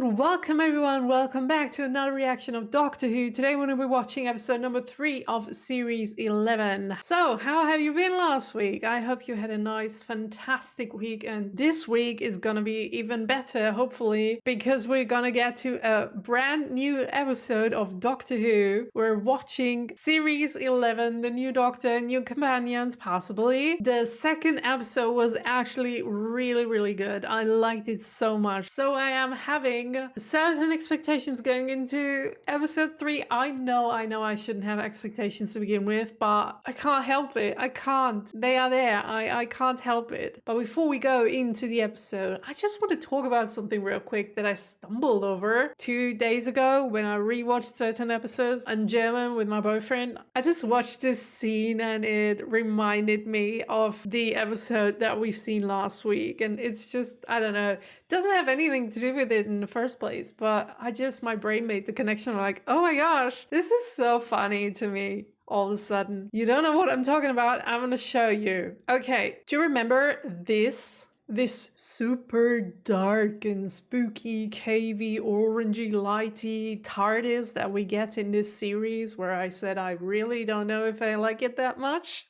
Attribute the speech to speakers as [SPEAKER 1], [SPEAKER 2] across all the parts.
[SPEAKER 1] And welcome everyone, welcome back to another reaction of Doctor Who. Today we're going to be watching episode number 3 of series 11. So, how have you been last week? I hope you had a nice, fantastic week, and this week is going to be even better, hopefully, because we're going to get to a brand new episode of Doctor Who. We're watching series 11, the new Doctor, new companions, possibly. The second episode was actually really good. I liked it so much. So I am having certain expectations going into episode 3. I know I shouldn't have expectations to begin with, but I can't help it. I can't. They are there. I can't help it. But before we go into the episode, I just want to talk about something real quick that I stumbled over 2 days ago when I rewatched certain episodes in German with my boyfriend. I just watched this scene and it reminded me of the episode that we've seen last week, and it's just, I don't know, it doesn't have anything to do with it in the first place, but my brain made the connection, like, oh my gosh, this is so funny to me. All of a sudden, you don't know what I'm talking about. I'm gonna show you. Okay, do you remember this super dark and spooky, cavey, orangey, lighty TARDIS that we get in this series, where I said I really don't know if I like it that much?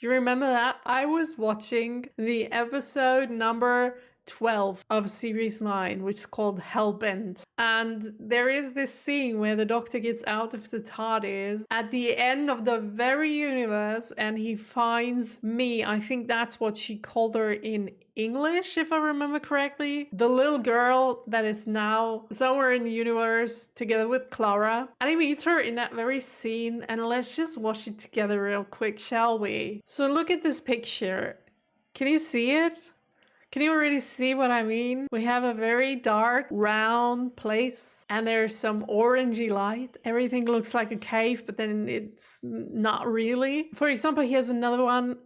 [SPEAKER 1] You remember that? I was watching the episode number 12 of series 9, which is called Hellbent, and there is this scene where the Doctor gets out of the TARDIS at the end of the very universe and he finds me. I think that's what she called her in English, if I remember correctly, the little girl that is now somewhere in the universe together with Clara, and he meets her in that very scene. And let's just watch it together real quick, shall we? So look at this picture. Can you see it? Can you already see what I mean? We have a very dark, round place, and there's some orangey light. Everything looks like a cave, but then it's not really. For example, here's another one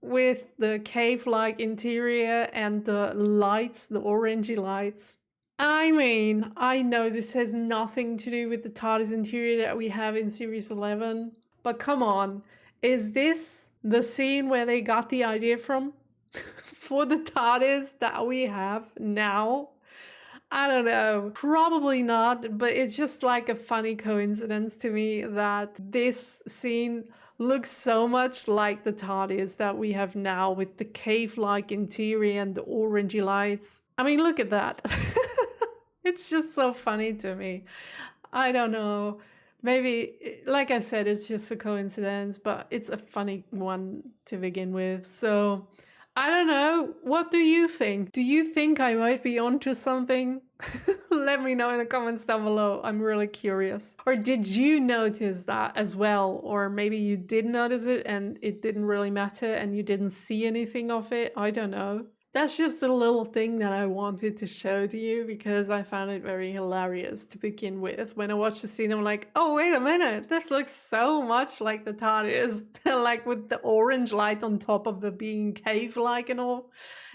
[SPEAKER 1] with the cave-like interior and the lights, the orangey lights. I mean, I know this has nothing to do with the TARDIS interior that we have in series 11, but come on, is this the scene where they got the idea from? For the TARDIS that we have now? I don't know, probably not, but it's just like a funny coincidence to me that this scene looks so much like the TARDIS that we have now, with the cave-like interior and the orangey lights. I mean, look at that. It's just so funny to me. I don't know. Maybe, like I said, it's just a coincidence, but it's a funny one to begin with. So I don't know. What do you think? Do you think I might be onto something? Let me know in the comments down below. I'm really curious. Or did you notice that as well? Or maybe you did notice it and it didn't really matter and you didn't see anything of it. I don't know. That's just a little thing that I wanted to show to you because I found it very hilarious to begin with. When I watched the scene, I'm like, oh, wait a minute. This looks so much like the TARDIS. Like with the orange light on top of the being cave-like and all.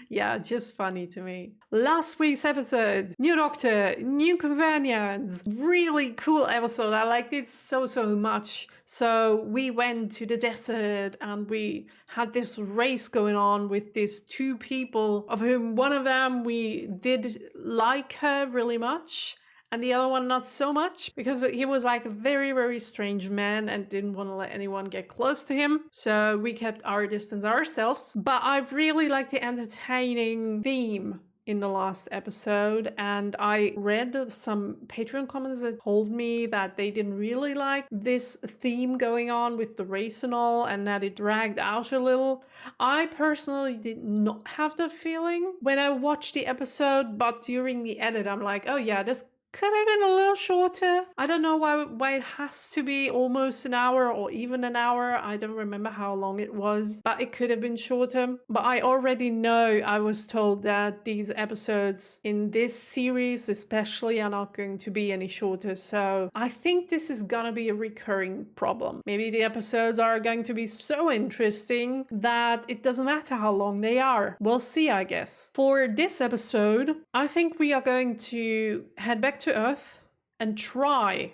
[SPEAKER 1] Yeah, just funny to me. Last week's episode, new Doctor, new companions. Really cool episode. I liked it so much. So we went to the desert and we had this race going on with these two people, of whom one of them we did like her really much and the other one not so much, because he was like a very strange man and didn't want to let anyone get close to him. So we kept our distance ourselves. But I really liked the entertaining theme in the last episode, and I read some Patreon comments that told me that they didn't really like this theme going on with the race and all, and that it dragged out a little. I personally did not have that feeling when I watched the episode, but during the edit I'm like, oh yeah, this could have been a little shorter. I don't know why it has to be almost an hour or even an hour. I don't remember how long it was, but it could have been shorter. But I already know, I was told that these episodes in this series especially are not going to be any shorter. So I think this is gonna be a recurring problem. Maybe the episodes are going to be so interesting that it doesn't matter how long they are. We'll see, I guess. For this episode, I think we are going to head back to Earth and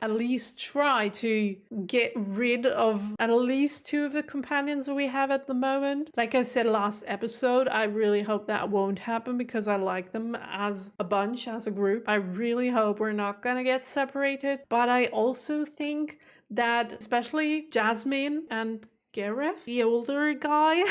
[SPEAKER 1] at least try to get rid of at least 2 of the companions that we have at the moment. Like I said last episode, I really hope that won't happen because I like them as a bunch, as a group. I really hope we're not gonna get separated. But I also think that especially Jasmine and Gareth, the older guy,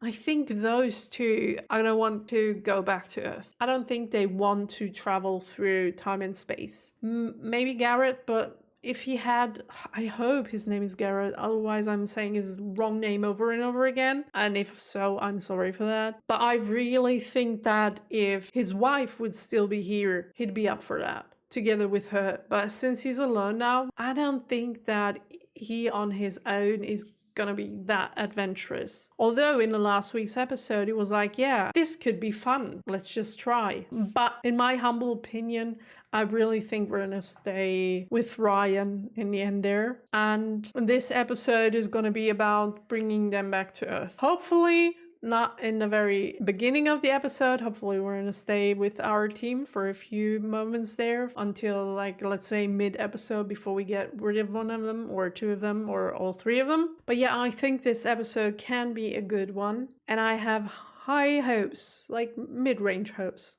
[SPEAKER 1] I think those two are gonna want to go back to Earth. I don't think they want to travel through time and space. Maybe Garrett, but if he had, I hope his name is Garrett, otherwise I'm saying his wrong name over and over again. And if so, I'm sorry for that. But I really think that if his wife would still be here, he'd be up for that, together with her. But since he's alone now, I don't think that he on his own is gonna be that adventurous. Although in the last week's episode it was like, yeah, this could be fun, let's just try. But in my humble opinion, I really think we're gonna stay with Ryan in the end there, and this episode is gonna be about bringing them back to Earth. Hopefully not in the very beginning of the episode. Hopefully we're gonna stay with our team for a few moments there until, like, let's say mid-episode, before we get rid of one of them or 2 of them or all 3 of them. But yeah, I think this episode can be a good one, and I have high hopes, like mid-range hopes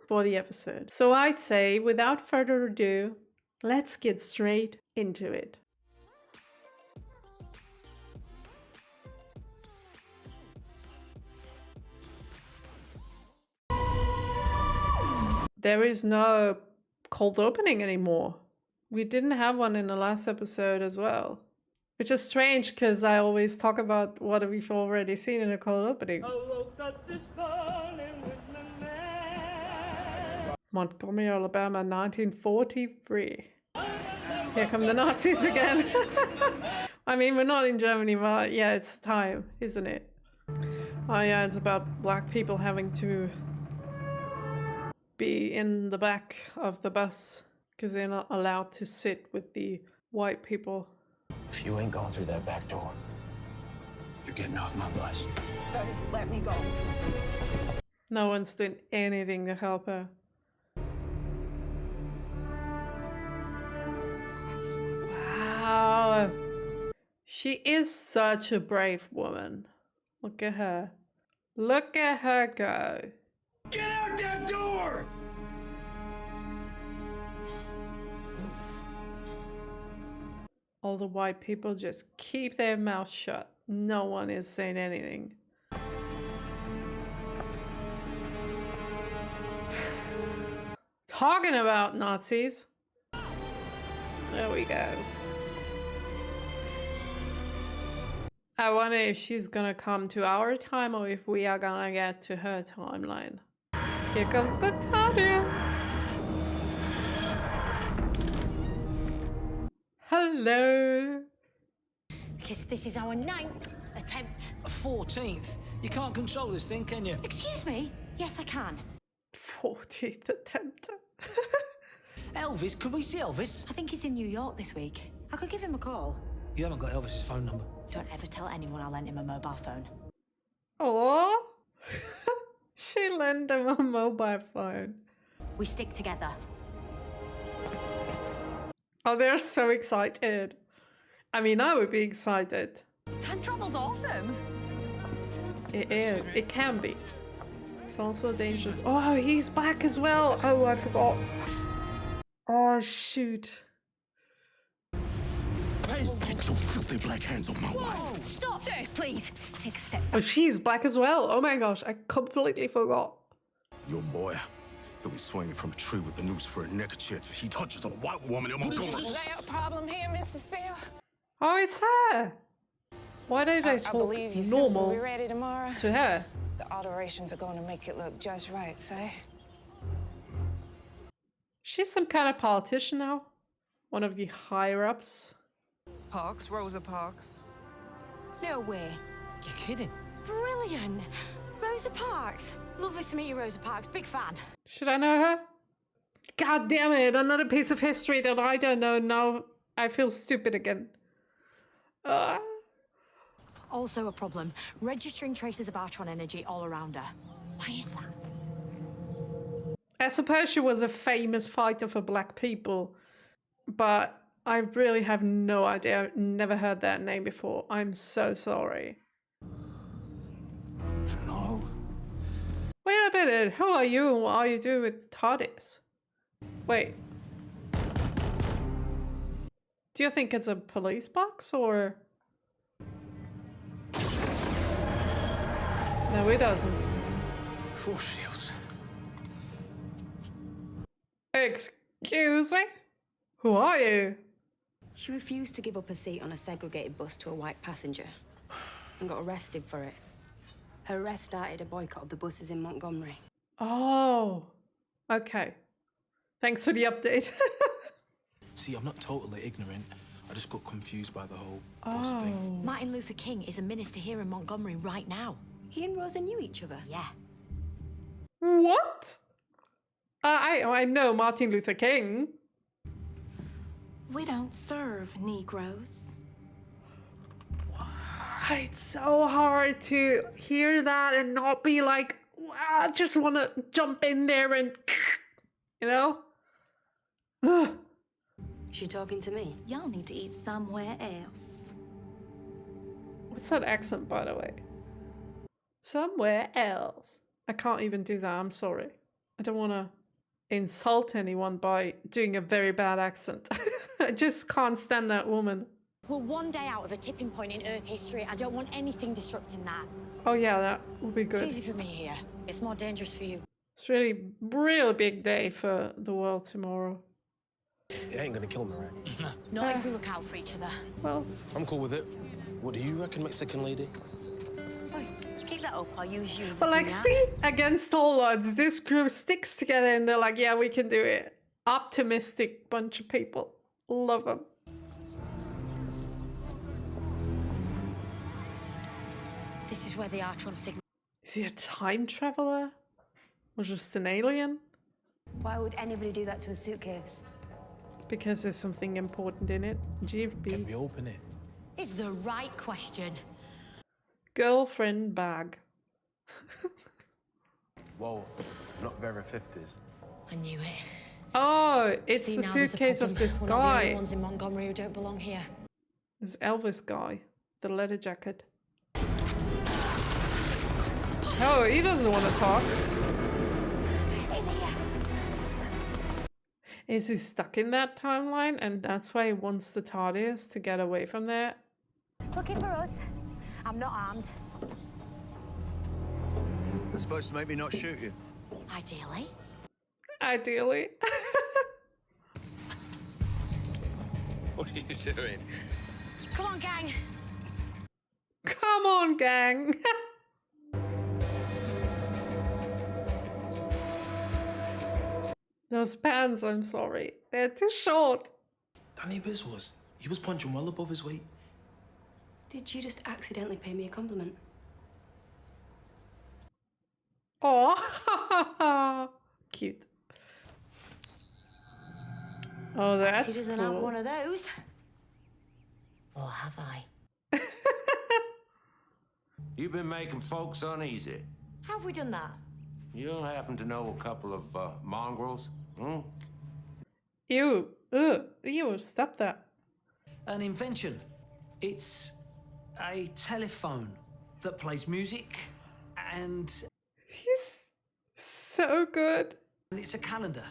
[SPEAKER 1] for the episode. So I'd say, without further ado, let's get straight into it. There is no cold opening anymore. We didn't have one in the last episode as well. Which is strange because I always talk about what we've already seen in a cold opening. Montgomery, Alabama, 1943. Here come the Nazis again. I mean, we're not in Germany, but yeah, it's time, isn't it? Oh yeah, it's about black people having to be in the back of the bus because they're not allowed to sit with the white people.
[SPEAKER 2] If you ain't going through that back door, you're getting off my bus.
[SPEAKER 3] So let me go.
[SPEAKER 1] No one's doing anything to help her. Wow. She is such a brave woman. Look at her. Look at her go.
[SPEAKER 2] Get out that door!
[SPEAKER 1] All the white people just keep their mouths shut. No one is saying anything. Talking about Nazis. There we go. I wonder if she's gonna come to our time or if we are gonna get to her timeline. Here comes the TARDIS. Hello.
[SPEAKER 4] Because this is our 9th attempt.
[SPEAKER 2] 14th? You can't control this thing, can you?
[SPEAKER 4] Excuse me? Yes, I can.
[SPEAKER 1] 14th attempt.
[SPEAKER 2] Elvis? Could we see Elvis?
[SPEAKER 4] I think he's in New York this week. I could give him a call.
[SPEAKER 2] You haven't got Elvis's phone number.
[SPEAKER 4] Don't ever tell anyone I lent him a mobile phone.
[SPEAKER 1] Oh. She lent him a mobile phone.
[SPEAKER 4] We stick together.
[SPEAKER 1] Oh, they're so excited. I mean, I would be excited.
[SPEAKER 4] Time travel's awesome.
[SPEAKER 1] It is. It can be. It's also dangerous. Oh, he's back as well. Oh, I forgot. Oh, shoot.
[SPEAKER 5] Hey, get your filthy black hands off my wife.
[SPEAKER 4] Stop! Sir, please. Take a step back.
[SPEAKER 1] Oh, she's back as well. Oh my gosh, I completely forgot.
[SPEAKER 5] Your boy, he'll be swinging from a tree with a noose for a neckerchief if he touches a white woman in Montgomery.
[SPEAKER 3] Is that a problem here, Mr. Steele?
[SPEAKER 1] Oh, it's her. Why don't I
[SPEAKER 3] I
[SPEAKER 1] talk
[SPEAKER 3] believe you
[SPEAKER 1] normal
[SPEAKER 3] will be ready tomorrow.
[SPEAKER 1] to her?
[SPEAKER 3] The alterations are going to make it look just right, say?
[SPEAKER 1] She's some kind of politician now. One of the higher-ups.
[SPEAKER 3] Parks, Rosa Parks.
[SPEAKER 4] No way.
[SPEAKER 2] You're kidding.
[SPEAKER 4] Brilliant. Rosa Parks. Lovely to meet you, Rosa Parks. Big fan.
[SPEAKER 1] Should I know her? God damn it, another piece of history that I don't know. Now I feel stupid again.
[SPEAKER 4] Also a problem. Registering traces of Artron energy all around her. Why is that?
[SPEAKER 1] I suppose she was a famous fighter for black people. but I really have no idea. I've never heard that name before. I'm so sorry.
[SPEAKER 2] No.
[SPEAKER 1] Wait a minute. Who are you and what are you doing with TARDIS? Wait. Do you think it's a police box or? No, it doesn't.
[SPEAKER 2] Force shields.
[SPEAKER 1] Excuse me? Who are you?
[SPEAKER 6] She refused to give up a seat on a segregated bus to a white passenger and got arrested for it. Her arrest started a boycott of the buses in Montgomery.
[SPEAKER 1] Oh, okay. Thanks for the update.
[SPEAKER 7] See, I'm not totally ignorant. I just got confused by the whole bus thing.
[SPEAKER 4] Martin Luther King is a minister here in Montgomery right now.
[SPEAKER 6] He and Rosa knew each other.
[SPEAKER 4] Yeah.
[SPEAKER 1] What? I know Martin Luther King.
[SPEAKER 6] We don't serve Negroes.
[SPEAKER 1] It's so hard to hear that and not be like, I just want to jump in there and, you know? Ugh.
[SPEAKER 6] She talking to me?
[SPEAKER 8] Y'all need to eat somewhere else.
[SPEAKER 1] What's that accent, by the way? Somewhere else. I can't even do that. I'm sorry. I don't want to insult anyone by doing a very bad accent. I just can't stand that woman.
[SPEAKER 4] We're one day out of a tipping point in Earth history. I don't want anything disrupting that.
[SPEAKER 1] Oh yeah, that would be
[SPEAKER 4] It's
[SPEAKER 1] good.
[SPEAKER 4] easy for me here. It's more dangerous for you.
[SPEAKER 1] It's really big day for the world tomorrow.
[SPEAKER 7] It ain't gonna kill me, right?
[SPEAKER 4] Not if we look out for each other.
[SPEAKER 1] Well,
[SPEAKER 7] I'm cool with it. What do you reckon, Mexican lady?
[SPEAKER 4] Keep that up. I'll use you as a
[SPEAKER 1] but like,
[SPEAKER 4] pinata.
[SPEAKER 1] see, against all odds, this group sticks together and they're like, yeah, we can do it. Optimistic bunch of people. Love them.
[SPEAKER 4] This is where the Artron signal.
[SPEAKER 1] Is he a time traveler? Or just an alien?
[SPEAKER 6] Why would anybody do that to a suitcase?
[SPEAKER 1] Because there's something important in it. GFB.
[SPEAKER 7] Can we open it?
[SPEAKER 4] Is the right question.
[SPEAKER 1] Girlfriend bag.
[SPEAKER 7] Whoa, not very 50s.
[SPEAKER 4] I knew it.
[SPEAKER 1] Oh, it's
[SPEAKER 4] See,
[SPEAKER 1] the
[SPEAKER 4] now there's a
[SPEAKER 1] suitcase of
[SPEAKER 4] problem.
[SPEAKER 1] this
[SPEAKER 4] We're not the only
[SPEAKER 1] guy.
[SPEAKER 4] ones in Montgomery who don't belong here.
[SPEAKER 1] This Elvis guy. The leather jacket. Oh, he doesn't want to talk. Is he stuck in that timeline and that's why he wants the TARDIS to get away from there?
[SPEAKER 4] Looking for us. I'm not armed.
[SPEAKER 2] They're supposed to make me not shoot you.
[SPEAKER 4] Ideally.
[SPEAKER 1] Ideally.
[SPEAKER 2] What are you doing?
[SPEAKER 4] Come on, gang.
[SPEAKER 1] Come on, gang. Those pants, I'm sorry. They're too short.
[SPEAKER 7] Danny Biz was. He was punching well above his weight.
[SPEAKER 6] Did you just accidentally pay me a compliment?
[SPEAKER 1] Oh, cute. Oh, that's
[SPEAKER 4] He doesn't
[SPEAKER 1] cool.
[SPEAKER 4] have one of those. Or have I?
[SPEAKER 9] You've been making folks uneasy.
[SPEAKER 4] How have we done that?
[SPEAKER 9] You happen to know a couple of mongrels? Hmm?
[SPEAKER 1] Ew. Ugh. Ew, stop that.
[SPEAKER 10] An invention. It's a telephone that plays music and
[SPEAKER 1] He's so good.
[SPEAKER 10] it's a calendar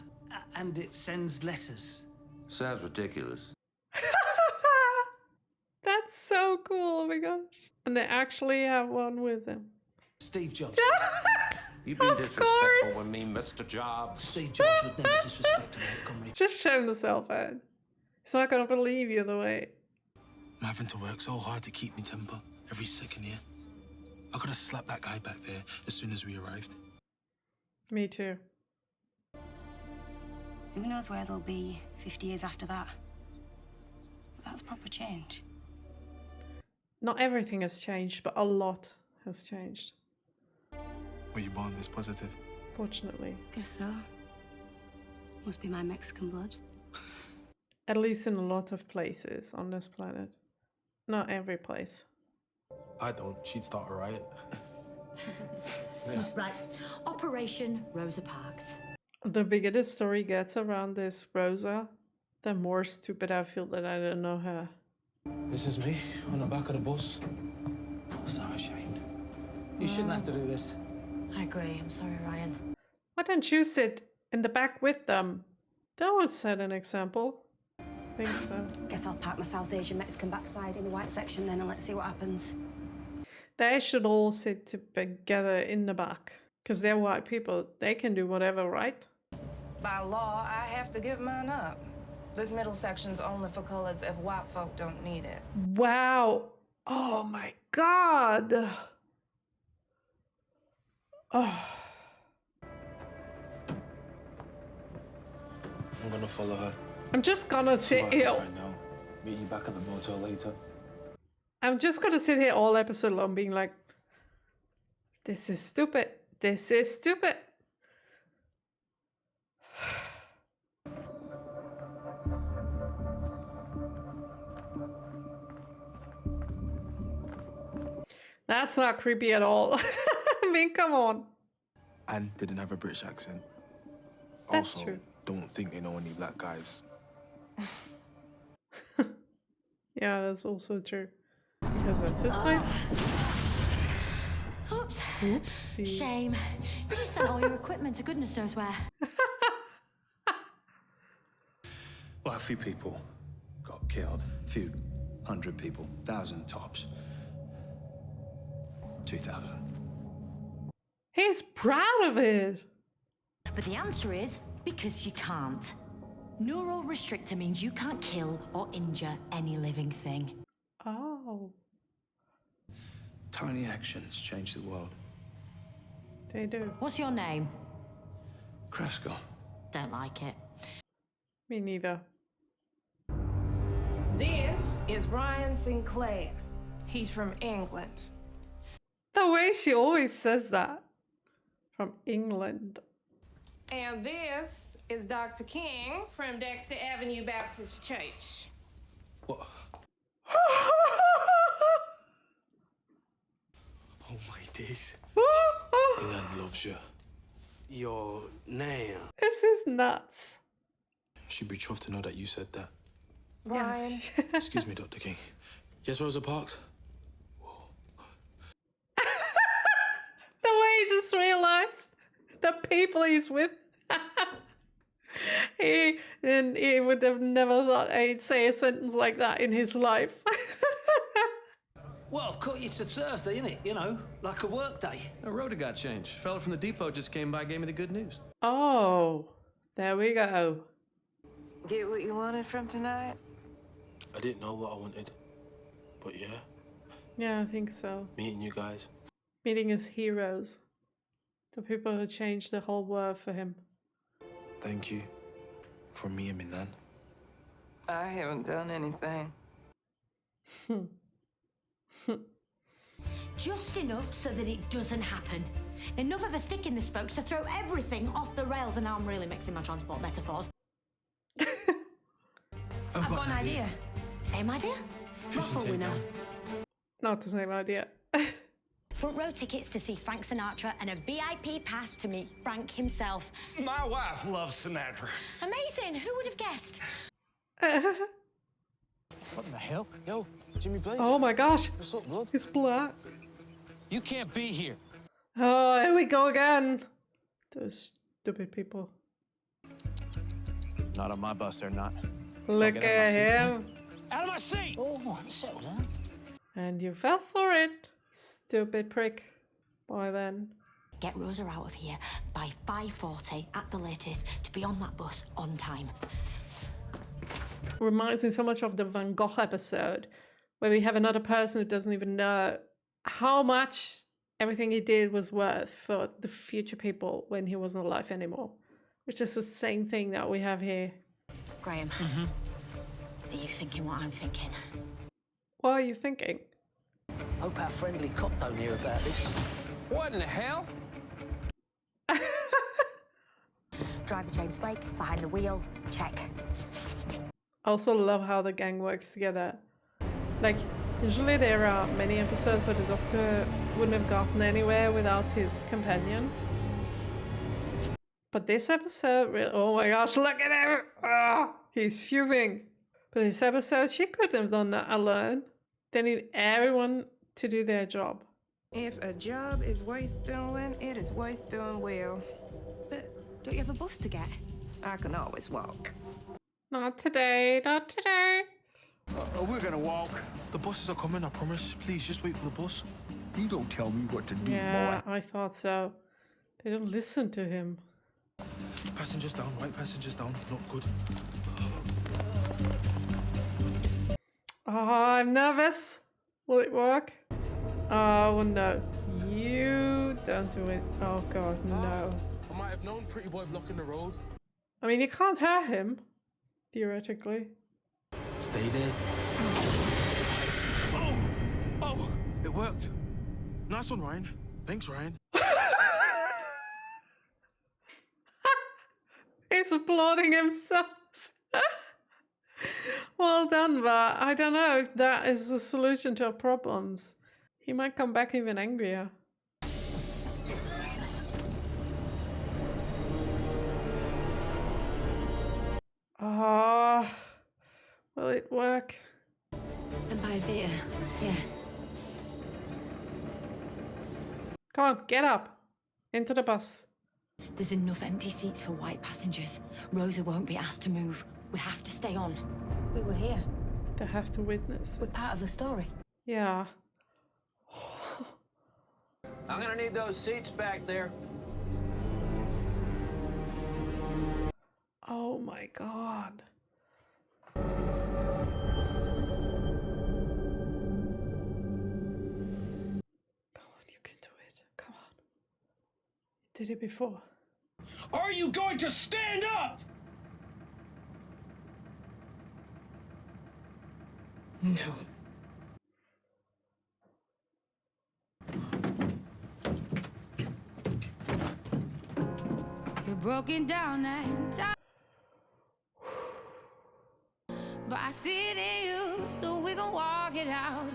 [SPEAKER 10] and it sends letters.
[SPEAKER 9] Sounds ridiculous.
[SPEAKER 1] That's so cool. Oh my gosh. And they actually have one with them.
[SPEAKER 10] Steve Jobs.
[SPEAKER 9] You've been
[SPEAKER 1] Of
[SPEAKER 9] disrespectful
[SPEAKER 1] course.
[SPEAKER 9] with me, Mr. Jobs.
[SPEAKER 10] Steve Jobs would never disrespect a Montgomery.
[SPEAKER 1] Just show him the cell phone. He's not gonna believe you the way.
[SPEAKER 7] I'm having to work so hard to keep me temper every second here. I could have slapped that guy back there as soon as we arrived.
[SPEAKER 1] Me too.
[SPEAKER 6] Who knows where they'll be 50 years after that? But that's proper change.
[SPEAKER 1] Not everything has changed, but a lot has changed.
[SPEAKER 7] Were you born this positive?
[SPEAKER 1] Fortunately.
[SPEAKER 6] Guess so. Must be my Mexican blood.
[SPEAKER 1] At least in a lot of places on this planet. Not every place.
[SPEAKER 7] I don't. She'd start a riot.
[SPEAKER 4] Right. Operation Rosa Parks.
[SPEAKER 1] The bigger the story gets around this Rosa, The more stupid I feel that I don't know her.
[SPEAKER 7] This is me on the back of the bus. I'm so ashamed. You shouldn't have to do this.
[SPEAKER 4] I agree. I'm sorry, Ryan.
[SPEAKER 1] Why don't you sit in the back with them? That would set an example. I think so.
[SPEAKER 6] Guess I'll park my South Asian Mexican backside in the white section then and let's see what happens.
[SPEAKER 1] They should all sit together in the back. Because they're white people. They can do whatever, right?
[SPEAKER 3] By law, I have to give mine up. This middle section's only for coloreds if white folk don't need it.
[SPEAKER 1] Wow. Oh my God. Oh.
[SPEAKER 7] I'm gonna follow her.
[SPEAKER 1] I'm just gonna sit here.
[SPEAKER 7] Right now. Meet you back at the motel later.
[SPEAKER 1] I'm just gonna sit here all episode long being like, this is stupid. This is stupid. That's not creepy at all. I mean, come on.
[SPEAKER 7] Anne didn't have a British accent.
[SPEAKER 1] That's
[SPEAKER 7] also,
[SPEAKER 1] true.
[SPEAKER 7] Don't think they know any black guys.
[SPEAKER 1] Yeah, that's also true. Because that's his place.
[SPEAKER 4] Oops.
[SPEAKER 1] Oopsie.
[SPEAKER 4] Shame. You just sent all your equipment to goodness knows where.
[SPEAKER 2] Well, a few people got killed. A few 100 people. 1,000 tops. 2,000.
[SPEAKER 1] He's proud of it.
[SPEAKER 4] But the answer is because you can't. Neural restrictor means you can't kill or injure any living thing.
[SPEAKER 1] Oh,
[SPEAKER 2] Tiny actions change the world.
[SPEAKER 1] they do.
[SPEAKER 4] What's your name?
[SPEAKER 2] Cresco.
[SPEAKER 4] Don't like it.
[SPEAKER 1] Me neither.
[SPEAKER 3] This is Ryan Sinclair. He's from England.
[SPEAKER 1] The way she always says that. From England.
[SPEAKER 3] And this is Dr. King from Dexter Avenue Baptist Church.
[SPEAKER 7] What? Oh my days. England loves you. Your name.
[SPEAKER 1] This is nuts.
[SPEAKER 7] She'd be chuffed to know that you said that.
[SPEAKER 3] Ryan.
[SPEAKER 7] Excuse me, Dr. King. Yes, Rosa Parks?
[SPEAKER 1] The way he just realized the people he's with. he would have never thought he'd say a sentence like that in his life.
[SPEAKER 10] Well, of course, it's a Thursday, isn't it? You know, like a work day.
[SPEAKER 11] A rotor got changed. Fella from the depot just came by, gave me the good news.
[SPEAKER 1] Oh, there we go.
[SPEAKER 3] Get what you wanted from tonight?
[SPEAKER 7] I didn't know what I wanted. But yeah,
[SPEAKER 1] Yeah, I think so.
[SPEAKER 7] meeting you guys.
[SPEAKER 1] Meeting his heroes. The people who changed the whole world for him.
[SPEAKER 7] Thank you for me and my nan.
[SPEAKER 3] I haven't done anything.
[SPEAKER 4] Just enough so that it doesn't happen. Enough of a stick in the spokes to throw everything off the rails, and now I'm really mixing my transport metaphors. I've got an idea. Same idea? Raffle winner.
[SPEAKER 1] Not the same idea.
[SPEAKER 4] Front row tickets to see Frank Sinatra and a VIP pass to meet Frank himself.
[SPEAKER 5] My wife loves Sinatra.
[SPEAKER 4] Amazing! Who would have guessed?
[SPEAKER 10] What the hell?
[SPEAKER 7] Yo, Jimmy Blaze.
[SPEAKER 1] Oh my gosh.
[SPEAKER 7] What's up, blood?
[SPEAKER 1] He's black.
[SPEAKER 10] You can't be here.
[SPEAKER 1] Oh, here we go again. Those stupid people.
[SPEAKER 2] Not on my bus, they're not.
[SPEAKER 1] Look at him.
[SPEAKER 10] Out of my seat! Oh, settle down.
[SPEAKER 1] And you fell for it. Stupid prick. By then.
[SPEAKER 4] Get Rosa out of here by 5:40 at the latest to be on that bus on time.
[SPEAKER 1] Reminds me so much of the Van Gogh episode, where we have another person who doesn't even know how much everything he did was worth for the future people when he wasn't alive anymore. Which is the same thing that we have here.
[SPEAKER 4] Graham, are you thinking what I'm thinking?
[SPEAKER 1] What are you thinking?
[SPEAKER 10] Hope our friendly cop don't hear about this.
[SPEAKER 9] What in the hell?
[SPEAKER 4] Driver James Blake, behind the wheel, check.
[SPEAKER 1] I also love how the gang works together. Like, usually there are many episodes where the Doctor wouldn't have gotten anywhere without his companion. But this episode, oh my gosh, look at him! Ah, He's fuming. But this episode, she couldn't have done that alone. They need everyone to do their job.
[SPEAKER 3] If a job is worth doing, it is worth doing well.
[SPEAKER 6] But don't you have a bus to get?
[SPEAKER 3] I can always walk.
[SPEAKER 1] Not today, not today.
[SPEAKER 5] We're gonna walk.
[SPEAKER 7] The buses are coming, I promise. Please, just wait for the bus.
[SPEAKER 5] You don't tell me what to do,
[SPEAKER 1] Yeah,
[SPEAKER 5] boy.
[SPEAKER 1] I thought so. They don't listen to him.
[SPEAKER 7] Passengers down, white passengers down. Not good.
[SPEAKER 1] Oh, I'm nervous. Will it work? Oh, no. You don't do it. Oh, God, no.
[SPEAKER 7] I might have known Pretty Boy blocking the road.
[SPEAKER 1] I mean, you can't hurt him, theoretically.
[SPEAKER 7] Stay there. Oh, it worked. Nice one, Ryan. Thanks, Ryan.
[SPEAKER 1] He's applauding himself. Well done, but I don't know if that is the solution to our problems. He might come back even angrier. Ah, will it work?
[SPEAKER 6] Empire Theatre, yeah.
[SPEAKER 1] Come on, get up. Into the bus.
[SPEAKER 4] There's enough empty seats for white passengers. Rosa won't be asked to move. We have to stay on.
[SPEAKER 6] We were here.
[SPEAKER 1] They have to witness
[SPEAKER 6] We're
[SPEAKER 1] it.
[SPEAKER 6] part of the story.
[SPEAKER 1] Yeah.
[SPEAKER 10] I'm gonna need those seats back there.
[SPEAKER 1] Oh my God. Come on, you can do it. Come on. You did it before.
[SPEAKER 5] Are you going to stand up?
[SPEAKER 3] No.
[SPEAKER 12] You're broken down and tired, but I see it in you, so we gon' walk it out.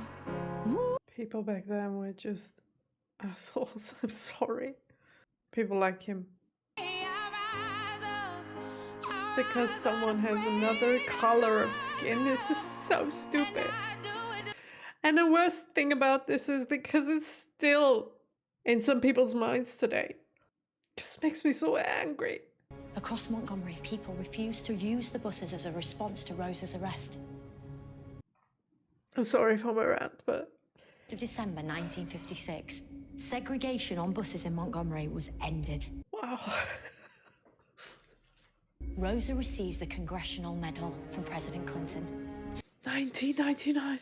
[SPEAKER 1] People back then were just assholes. I'm sorry. People like him. Just because someone has another color of skin is just so stupid. And the worst thing about this is because it's still in some people's minds today. Just makes me so angry.
[SPEAKER 4] Across Montgomery, people refused to use the buses as a response to Rosa's arrest.
[SPEAKER 1] I'm sorry for my rant, but...
[SPEAKER 4] Of December 1956, segregation on buses in Montgomery was ended.
[SPEAKER 1] Wow.
[SPEAKER 4] Rosa receives the Congressional Medal from President Clinton.
[SPEAKER 1] 1999.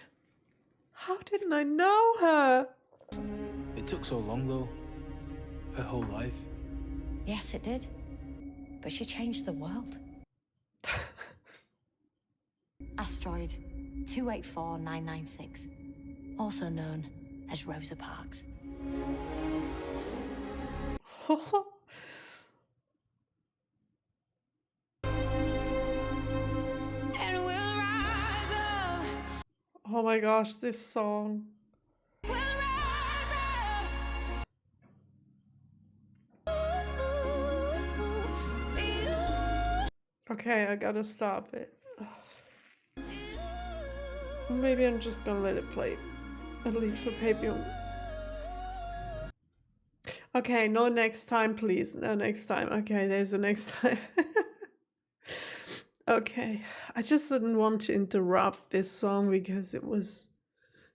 [SPEAKER 1] How didn't I know her?
[SPEAKER 7] It took so long, though. Her whole life.
[SPEAKER 4] Yes, it did. But she changed the world. Asteroid 284996, also known as Rosa Parks.
[SPEAKER 12] And we'll rise up.
[SPEAKER 1] Oh my gosh, this song.
[SPEAKER 12] We'll rise up.
[SPEAKER 1] Okay, I gotta stop it. Maybe I'm just gonna let it play. At least for Patreon. Okay, no next time, please. No next time. Okay, there's a next time. Okay, I just didn't want to interrupt this song because it was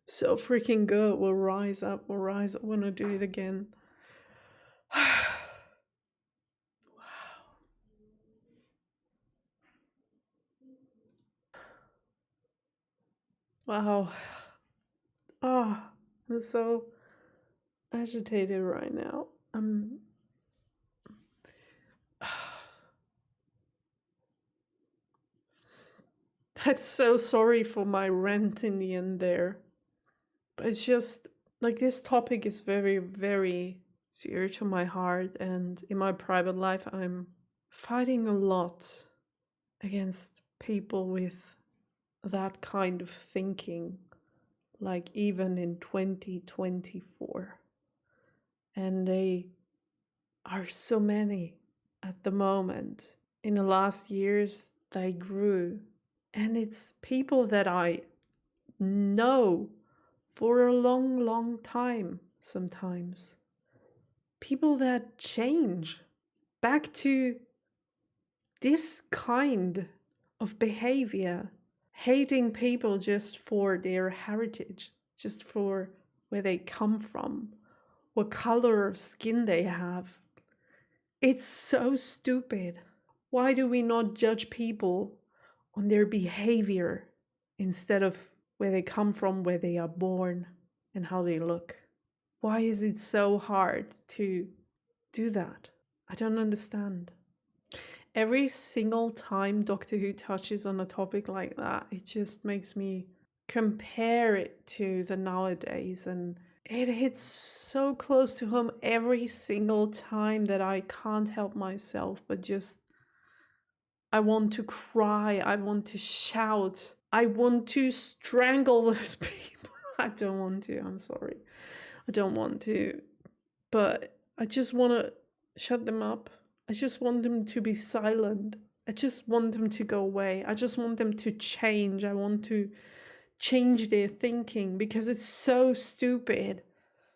[SPEAKER 1] so freaking good. We'll rise up, we'll rise up. I want to do it again. Wow. Oh, I'm so agitated right now. I'm so sorry for my rant in the end there. But it's just like this topic is very, very dear to my heart, and in my private life I'm fighting a lot against people with that kind of thinking, like even in 2024. And they are so many at the moment. In the last years, they grew. And it's people that I know for a long, long time sometimes. People that change back to this kind of behavior, hating people just for their heritage, just for where they come from, what color of skin they have. It's so stupid. Why do we not judge people on their behavior instead of where they come from, where they are born, and how they look? Why is it so hard to do that? I don't understand. Every single time Doctor Who touches on a topic like that, it just makes me compare it to the nowadays, and it hits so close to home every single time that I can't help myself but just, I want to cry, I want to shout, I want to strangle those people. I don't want to, I'm sorry. I don't want to, but I just want to shut them up. I just want them to be silent. I just want them to go away. I just want them to change. I want to change their thinking because it's so stupid,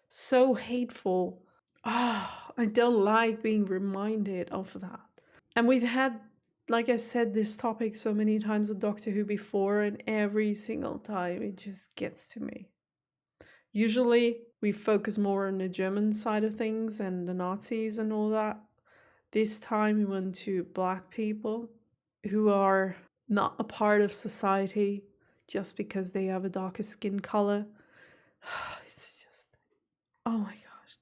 [SPEAKER 1] so hateful. I don't like being reminded of that. And we've had, like I said, this topic so many times with Doctor Who before, and every single time it just gets to me. Usually we focus more on the German side of things and the Nazis and all that. This time we went to Black people who are not a part of society just because they have a darker skin color. It's just, oh my gosh.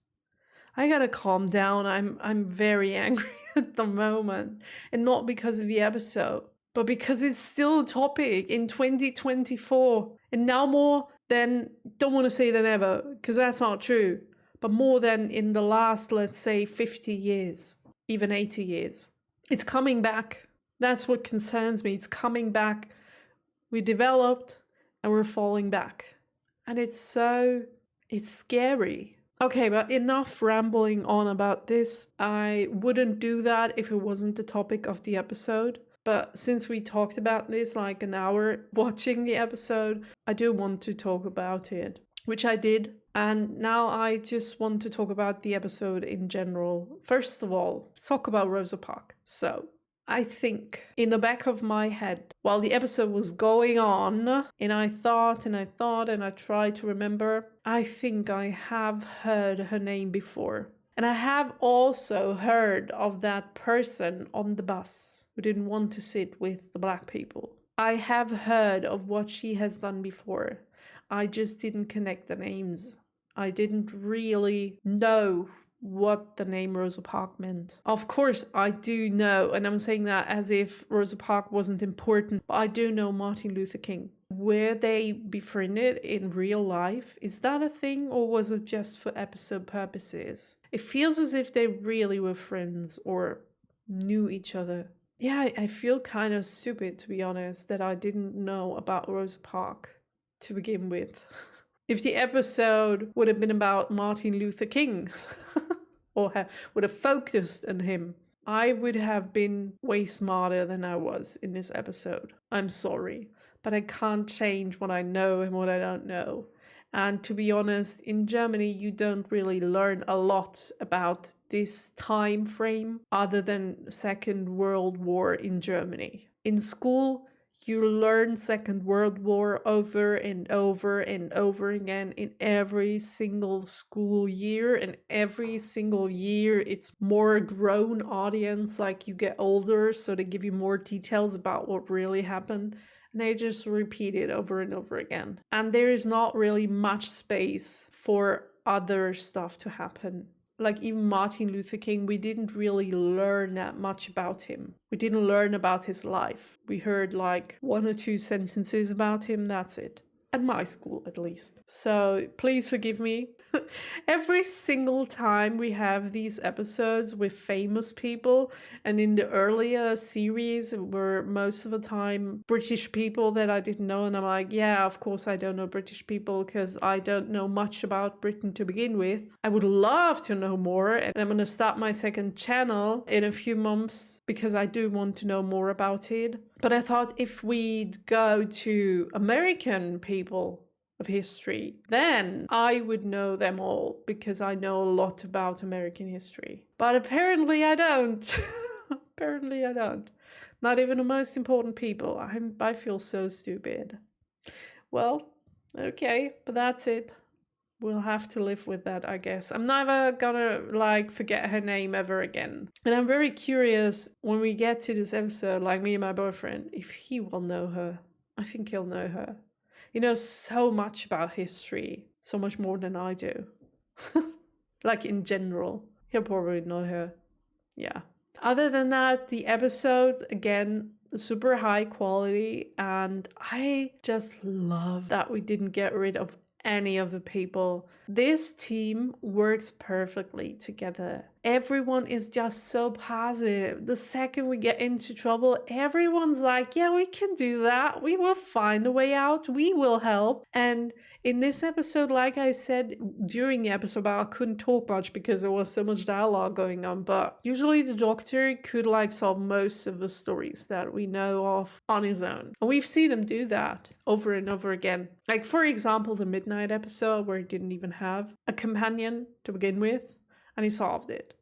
[SPEAKER 1] I gotta calm down. I'm very angry at the moment. And not because of the episode, but because it's still a topic in 2024. And now more than, don't want to say than ever, because that's not true, but more than in the last, let's say, 50 years. Even 80 years. It's coming back. That's what concerns me. It's coming back. We developed and we're falling back. And it's scary. Okay, but enough rambling on about this. I wouldn't do that if it wasn't the topic of the episode. But since we talked about this like an hour watching the episode, I do want to talk about it, which I did. And now I just want to talk about the episode in general. First of all, let's talk about Rosa Parks. So, I think in the back of my head, while the episode was going on, and I thought and I tried to remember, I think I have heard her name before. And I have also heard of that person on the bus who didn't want to sit with the Black people. I have heard of what she has done before. I just didn't connect the names. I didn't really know what the name Rosa Parks meant. Of course, I do know, and I'm saying that as if Rosa Parks wasn't important, but I do know Martin Luther King. Were they befriended in real life? Is that a thing, or was it just for episode purposes? It feels as if they really were friends or knew each other. Yeah, I feel kind of stupid, to be honest, that I didn't know about Rosa Parks to begin with. If the episode would have been about Martin Luther King or would have focused on him, I would have been way smarter than I was in this episode. I'm sorry, but I can't change what I know and what I don't know. And to be honest, in Germany, you don't really learn a lot about this time frame other than Second World War in Germany. In school, you learn Second World War over and over and over again in every single school year, and every single year it's more grown audience, like you get older, so they give you more details about what really happened, and they just repeat it over and over again. And there is not really much space for other stuff to happen. Like even Martin Luther King, we didn't really learn that much about him. We didn't learn about his life. We heard like 1 or 2 sentences about him, that's it. At my school, at least. So please forgive me. Every single time we have these episodes with famous people, and in the earlier series were most of the time British people that I didn't know, and I'm like, yeah, of course I don't know British people because I don't know much about Britain to begin with. I would love to know more, and I'm going to start my second channel in a few months because I do want to know more about it. But I thought if we'd go to American people of history, then I would know them all because I know a lot about American history. But apparently I don't. Apparently I don't. Not even the most important people. I feel so stupid. Well, okay, but that's it. We'll have to live with that, I guess. I'm never gonna like forget her name ever again. And I'm very curious when we get to this episode, like me and my boyfriend, if he will know her. I think he'll know her. He knows so much about history, so much more than I do. Like in general, he'll probably know her. Yeah. Other than that, the episode, again, super high quality, and I just love that we didn't get rid of any of the people. This team works perfectly together. Everyone is just so positive. The second we get into trouble, everyone's like, yeah, we can do that. We will find a way out. We will help. And in this episode, like I said during the episode, I couldn't talk much because there was so much dialogue going on, but usually the Doctor could like solve most of the stories that we know of on his own. And we've seen him do that over and over again. Like, for example, the Midnight episode where he didn't even have a companion to begin with, and he solved it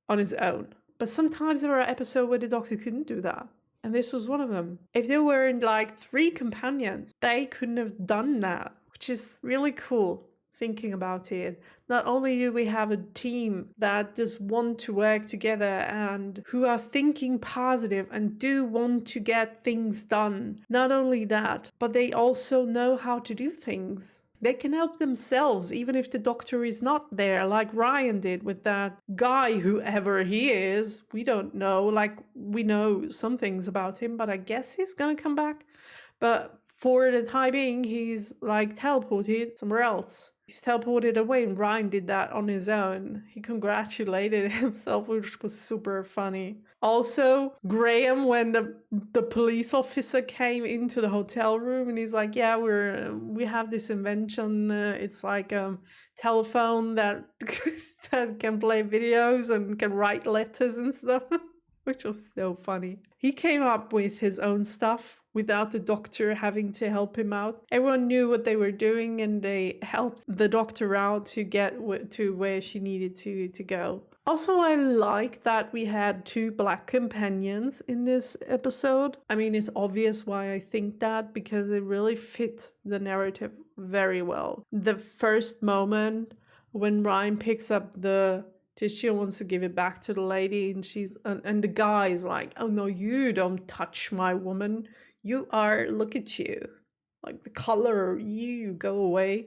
[SPEAKER 1] on his own. But sometimes there are episodes where the Doctor couldn't do that. And this was one of them. If there weren't like 3 companions, they couldn't have done that, which is really cool thinking about it. Not only do we have a team that just want to work together and who are thinking positive and do want to get things done. Not only that, but they also know how to do things. They can help themselves even if the Doctor is not there, like Ryan did with that guy, whoever he is. We don't know. Like, we know some things about him, but I guess he's gonna come back. But for the time being, he's like teleported somewhere else. He's teleported away, and Ryan did that on his own. He congratulated himself, which was super funny. Also, Graham, when the police officer came into the hotel room, and he's like, yeah, we have this invention. It's like a telephone that, that can play videos and can write letters and stuff. Which was so funny. He came up with his own stuff without the Doctor having to help him out. Everyone knew what they were doing, and they helped the Doctor out to get to where she needed to go. Also, I like that we had 2 black companions in this episode. I mean, it's obvious why I think that, because it really fit the narrative very well. The first moment when Ryan picks up the tissue and wants to give it back to the lady, and the guy is like, oh no, you don't touch my woman. You are, look at you. Like the color, you go away.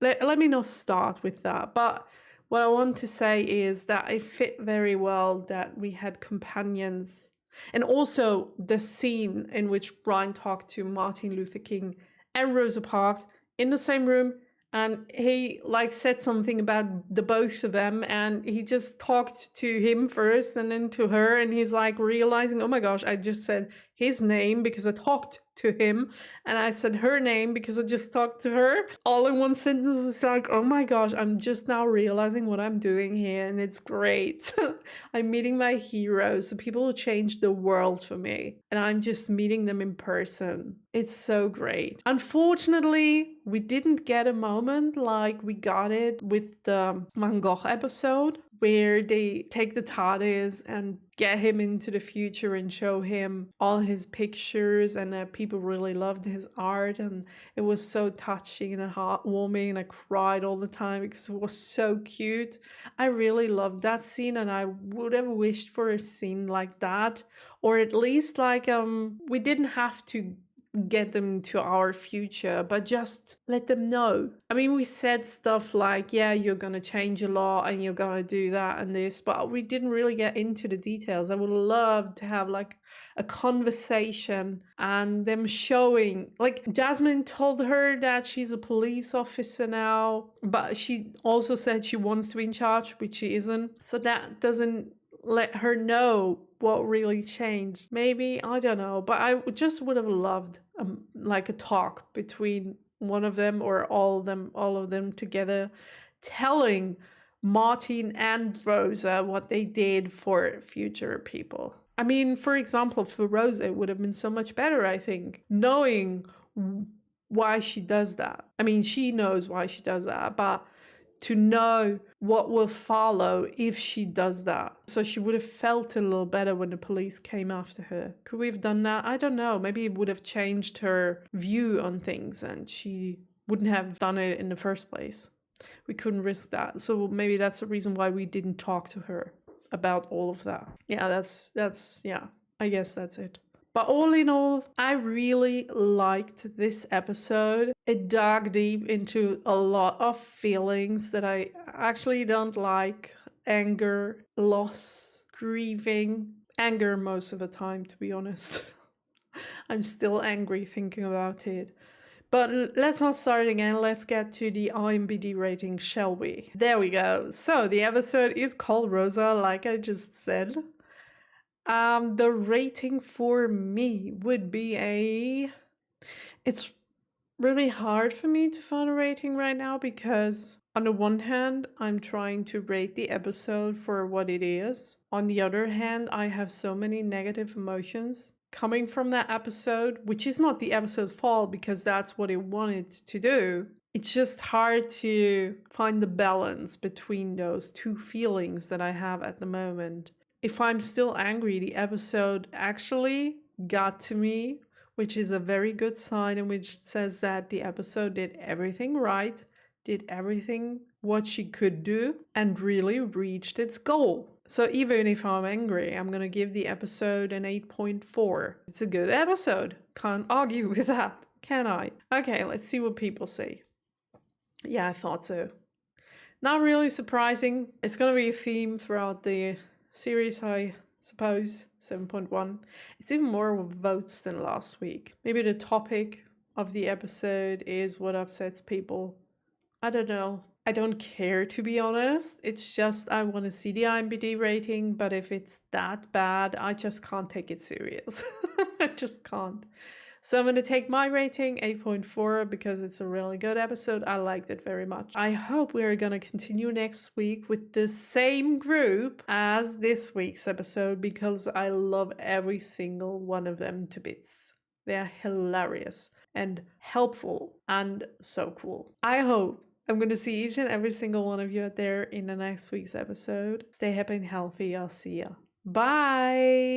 [SPEAKER 1] Let me not start with that. But what I want to say is that it fit very well that we had companions. And also the scene in which Ryan talked to Martin Luther King and Rosa Parks in the same room. And he like said something about the both of them, and he just talked to him first and then to her, and he's like realizing, oh my gosh, I just said his name because I talked to him, and I said her name because I just talked to her. All in one sentence. It's like, oh my gosh, I'm just now realizing what I'm doing here, and it's great. I'm meeting my heroes, the people who changed the world for me, and I'm just meeting them in person. It's so great. Unfortunately, we didn't get a moment like we got it with the Van Gogh episode, where they take the TARDIS and get him into the future and show him all his pictures, and people really loved his art, and it was so touching and heartwarming, and I cried all the time because it was so cute. I really loved that scene, and I would have wished for a scene like that, or at least like we didn't have to get them to our future, but just let them know. I mean, we said stuff like, yeah, you're gonna change a lot and you're gonna do that and this, but we didn't really get into the details. I would love to have like a conversation and them showing, like Jasmine told her that she's a police officer now, but she also said she wants to be in charge, which she isn't. So that doesn't let her know what really changed. Maybe, I don't know, but I just would have loved like a talk between one of them or all of them together, telling Martin and Rosa what they did for future people. I mean, for example, for Rosa, it would have been so much better, I think, knowing why she does that. I mean, she knows why she does that, but to know what will follow if she does that. So she would have felt a little better when the police came after her. Could we have done that? I don't know. Maybe it would have changed her view on things and she wouldn't have done it in the first place. We couldn't risk that. So maybe that's the reason why we didn't talk to her about all of that. Yeah, that's yeah, I guess that's it. But all in all, I really liked this episode. It dug deep into a lot of feelings that I actually don't like. Anger, loss, grieving. Anger most of the time, to be honest. I'm still angry thinking about it. But let's not start again. Let's get to the IMDb rating, shall we? There we go. So the episode is called Rosa, like I just said. The rating for me would be it's really hard for me to find a rating right now because on the one hand, I'm trying to rate the episode for what it is. On the other hand, I have so many negative emotions coming from that episode, which is not the episode's fault because that's what it wanted to do. It's just hard to find the balance between those two feelings that I have at the moment. If I'm still angry, the episode actually got to me, which is a very good sign, and which says that the episode did everything right, did everything what she could do, and really reached its goal. So even if I'm angry, I'm gonna give the episode an 8.4. It's a good episode. Can't argue with that, can I? Okay, let's see what people say. Yeah, I thought so. Not really surprising. It's gonna be a theme throughout the series, I suppose. 7.1. It's even more votes than last week. Maybe the topic of the episode is what upsets people. I don't know. I don't care, to be honest. It's just I want to see the IMDb rating, but if it's that bad, I just can't take it serious. I just can't. So I'm going to take my rating, 8.4, because it's a really good episode. I liked it very much. I hope we're going to continue next week with the same group as this week's episode, because I love every single one of them to bits. They're hilarious and helpful and so cool. I hope I'm going to see each and every single one of you out there in the next week's episode. Stay happy and healthy. I'll see ya. Bye!